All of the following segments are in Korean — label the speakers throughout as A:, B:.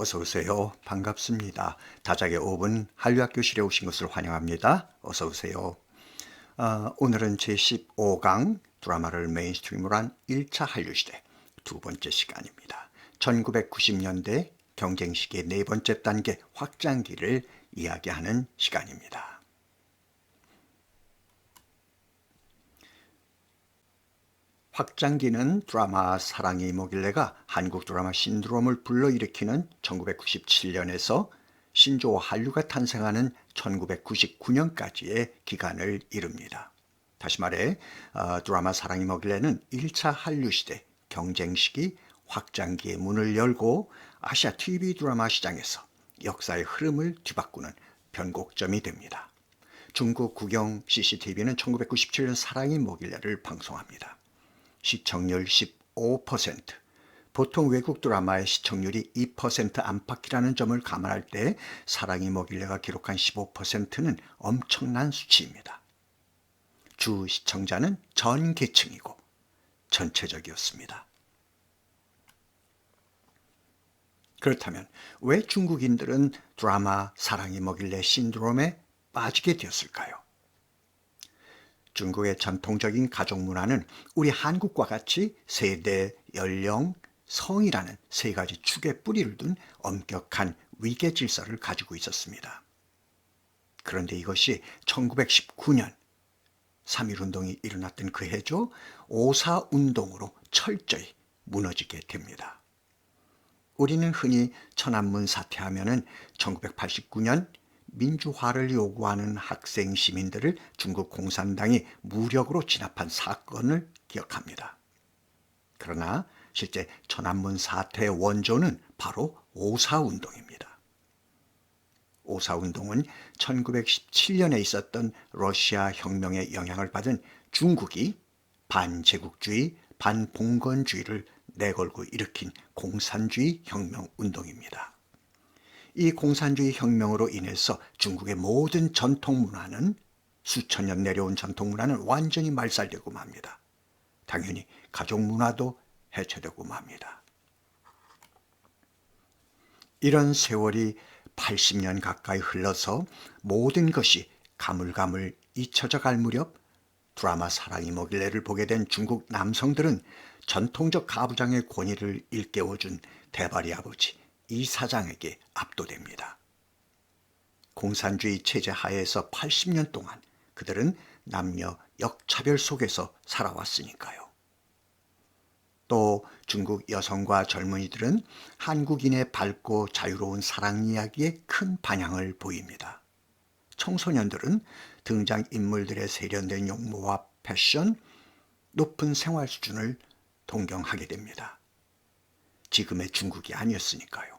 A: 어서 오세요. 반갑습니다. 다작의 5분 한류학교실에 오신 것을 환영합니다. 어서 오세요. 오늘은 제15강 드라마를 메인스트림으로 한 1차 한류시대 두 번째 시간입니다. 1990년대 경쟁시기의 네 번째 단계 확장기를 이야기하는 시간입니다. 확장기는 드라마 사랑이 뭐길래가 한국 드라마 신드롬을 불러일으키는 1997년에서 신조어 한류가 탄생하는 1999년까지의 기간을 이룹니다. 다시 말해 드라마 사랑이 뭐길래는 1차 한류시대 경쟁시기 확장기의 문을 열고 아시아 TV 드라마 시장에서 역사의 흐름을 뒤바꾸는 변곡점이 됩니다. 중국 국영 CCTV는 1997년 사랑이 뭐길래를 방송합니다. 시청률 15%, 보통 외국 드라마의 시청률이 2% 안팎이라는 점을 감안할 때 사랑이 뭐길래가 기록한 15%는 엄청난 수치입니다. 주 시청자는 전 계층이고 전체적이었습니다. 그렇다면 왜 중국인들은 드라마 사랑이 뭐길래 신드롬에 빠지게 되었을까요? 중국의 전통적인 가족 문화는 우리 한국과 같이 세대, 연령, 성이라는 세 가지 축에 뿌리를 둔 엄격한 위계 질서를 가지고 있었습니다. 그런데 이것이 1919년 3.1운동이 일어났던 그 해죠. 5.4운동으로 철저히 무너지게 됩니다. 우리는 흔히 천안문 사태하면은 1989년 민주화를 요구하는 학생 시민들을 중국 공산당이 무력으로 진압한 사건을 기억합니다. 그러나 실제 천안문 사태의 원조는 바로 5.4운동입니다. 5.4운동은 1917년에 있었던 러시아 혁명의 영향을 받은 중국이 반제국주의, 반봉건주의를 내걸고 일으킨 공산주의 혁명운동입니다. 이 공산주의 혁명으로 인해서 중국의 모든 전통 문화는 수천 년 내려온 전통 문화는 완전히 말살되고 맙니다. 당연히 가족 문화도 해체되고 맙니다. 이런 세월이 80년 가까이 흘러서 모든 것이 가물가물 잊혀져 갈 무렵 드라마 사랑이 뭐길래를 보게 된 중국 남성들은 전통적 가부장의 권위를 일깨워준 대발이 아버지 이 사장에게 압도됩니다. 공산주의 체제 하에서 80년 동안 그들은 남녀 역차별 속에서 살아왔으니까요. 또 중국 여성과 젊은이들은 한국인의 밝고 자유로운 사랑 이야기에 큰 반향을 보입니다. 청소년들은 등장인물들의 세련된 용모와 패션, 높은 생활 수준을 동경하게 됩니다. 지금의 중국이 아니었으니까요.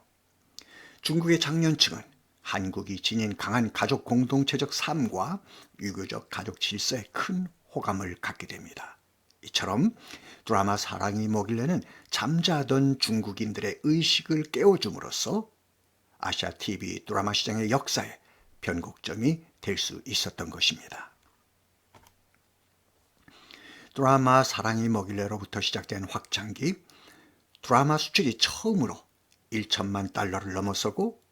A: 중국의 장년층은 한국이 지닌 강한 가족 공동체적 삶과 유교적 가족 질서에 큰 호감을 갖게 됩니다. 이처럼 드라마 사랑이 뭐길래는 잠자던 중국인들의 의식을 깨워줌으로써 아시아 TV 드라마 시장의 역사에 변곡점이 될 수 있었던 것입니다. 드라마 사랑이 뭐길래로부터 시작된 확장기, 드라마 수출이 처음으로 1천만 달러를 넘어서고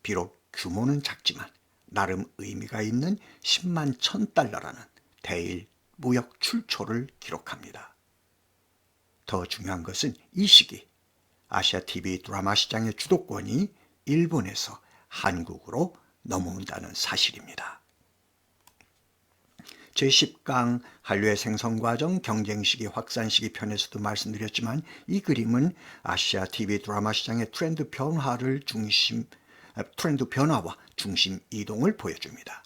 A: 비록 규모는 작지만 나름 의미가 있는 10만 1,000달러라는 대일 무역 출초를 기록합니다. 더 중요한 것은 이 시기 아시아 TV 드라마 시장의 주도권이 일본에서 한국으로 넘어온다는 사실입니다. 제10강 한류의 생성과정 경쟁시기 확산시기 편에서도 말씀드렸지만 이 그림은 아시아 TV 드라마 시장의 트렌드 변화와 중심 이동을 보여줍니다.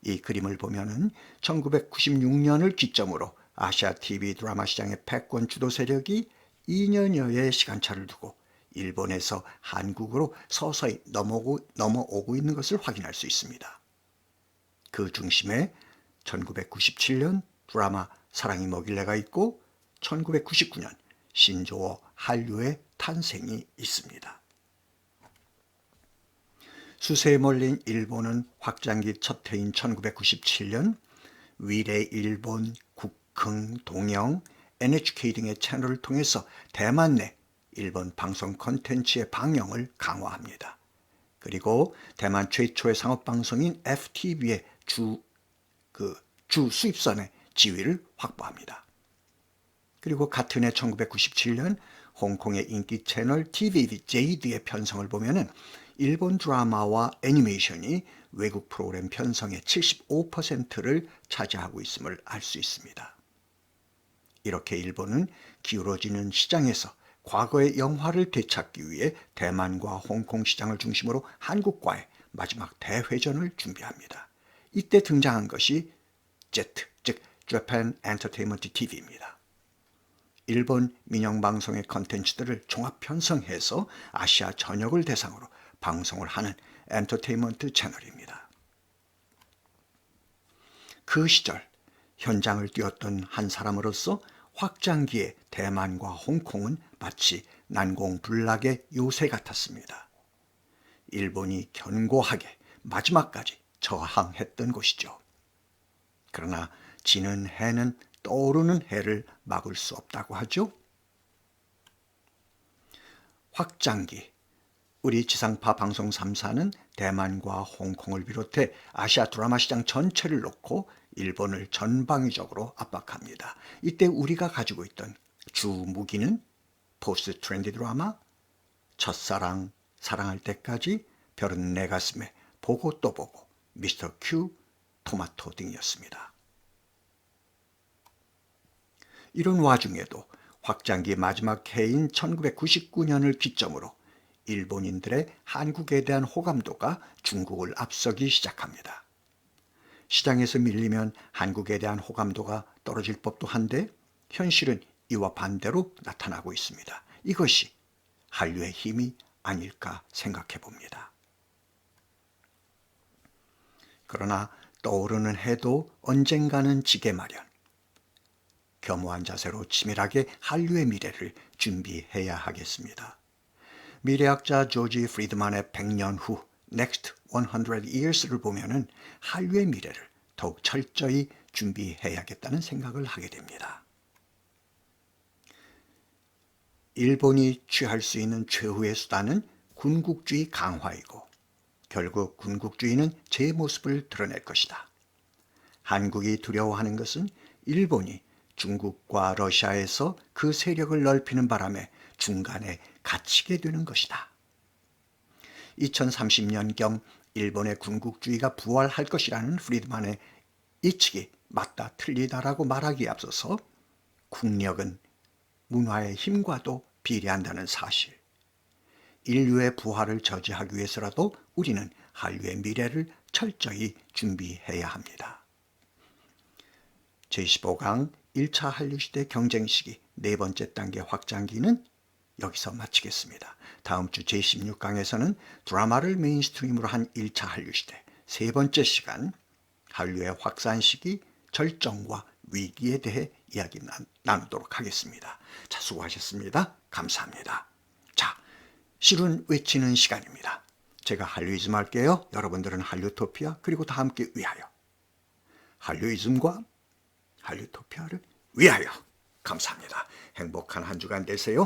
A: 이 그림을 보면은 1996년을 기점으로 아시아 TV 드라마 시장의 패권 주도 세력이 2년여의 시간차를 두고 일본에서 한국으로 서서히 넘어오고 있는 것을 확인할 수 있습니다. 그 중심에 1997년 드라마 사랑이 뭐길래가 있고 1999년 신조어 한류의 탄생이 있습니다. 수세에 몰린 일본은 확장기 첫 해인 1997년 위례 일본, 국흥, 동영, NHK 등의 채널을 통해서 대만 내 일본 방송 콘텐츠의 방영을 강화합니다. 그리고 대만 최초의 상업방송인 FTV의 주 수입선의 지위를 확보합니다. 그리고 같은 해 1997년 홍콩의 인기 채널 TVJ의 편성을 보면은 일본 드라마와 애니메이션이 외국 프로그램 편성의 75%를 차지하고 있음을 알 수 있습니다. 이렇게 일본은 기울어지는 시장에서 과거의 영화를 되찾기 위해 대만과 홍콩 시장을 중심으로 한국과의 마지막 대회전을 준비합니다. 이때 등장한 것이 Z, 즉 Japan Entertainment TV입니다. 일본 민영방송의 컨텐츠들을 종합 편성해서 아시아 전역을 대상으로 방송을 하는 엔터테인먼트 채널입니다. 그 시절 현장을 뛰었던 한 사람으로서 확장기의 대만과 홍콩은 마치 난공불락의 요새 같았습니다. 일본이 견고하게 마지막까지 저항했던 곳이죠. 그러나 지는 해는 떠오르는 해를 막을 수 없다고 하죠. 확장기, 우리 지상파 방송 3사는 대만과 홍콩을 비롯해 아시아 드라마 시장 전체를 놓고 일본을 전방위적으로 압박합니다. 이때 우리가 가지고 있던 주 무기는 포스트 트렌디 드라마, 첫사랑, 사랑할 때까지, 별은 내 가슴에, 보고 또 보고, 미스터 큐, 토마토 등이었습니다. 이런 와중에도 확장기 마지막 해인 1999년을 기점으로 일본인들의 한국에 대한 호감도가 중국을 앞서기 시작합니다. 시장에서 밀리면 한국에 대한 호감도가 떨어질 법도 한데 현실은 이와 반대로 나타나고 있습니다. 이것이 한류의 힘이 아닐까 생각해 봅니다. 그러나 떠오르는 해도 언젠가는 지게 마련. 겸허한 자세로 치밀하게 한류의 미래를 준비해야 하겠습니다. 미래학자 조지 프리드만의 100년 후 Next 100 Years를 보면은 한류의 미래를 더욱 철저히 준비해야겠다는 생각을 하게 됩니다. 일본이 취할 수 있는 최후의 수단은 군국주의 강화이고 결국 군국주의는 제 모습을 드러낼 것이다. 한국이 두려워하는 것은 일본이 중국과 러시아에서 그 세력을 넓히는 바람에 중간에 갇히게 되는 것이다. 2030년경 일본의 군국주의가 부활할 것이라는 프리드만의 예측이 맞다 틀리다라고 말하기에 앞서서 국력은 문화의 힘과도 비례한다는 사실. 인류의 부활을 저지하기 위해서라도 우리는 한류의 미래를 철저히 준비해야 합니다. 제15강 1차 한류시대 경쟁시기 네 번째 단계 확장기는 여기서 마치겠습니다. 다음 주 제16강에서는 드라마를 메인스트림으로 한 1차 한류시대 세 번째 시간 한류의 확산 시기 절정과 위기에 대해 이야기 나누도록 하겠습니다. 자, 수고하셨습니다. 감사합니다. 자, 실은 외치는 시간입니다. 제가 한류이즘 할게요. 여러분들은 한류토피아 그리고 다 함께 위하여. 한류이즘과 한류토피아를 위하여. 감사합니다. 행복한 한 주간 되세요.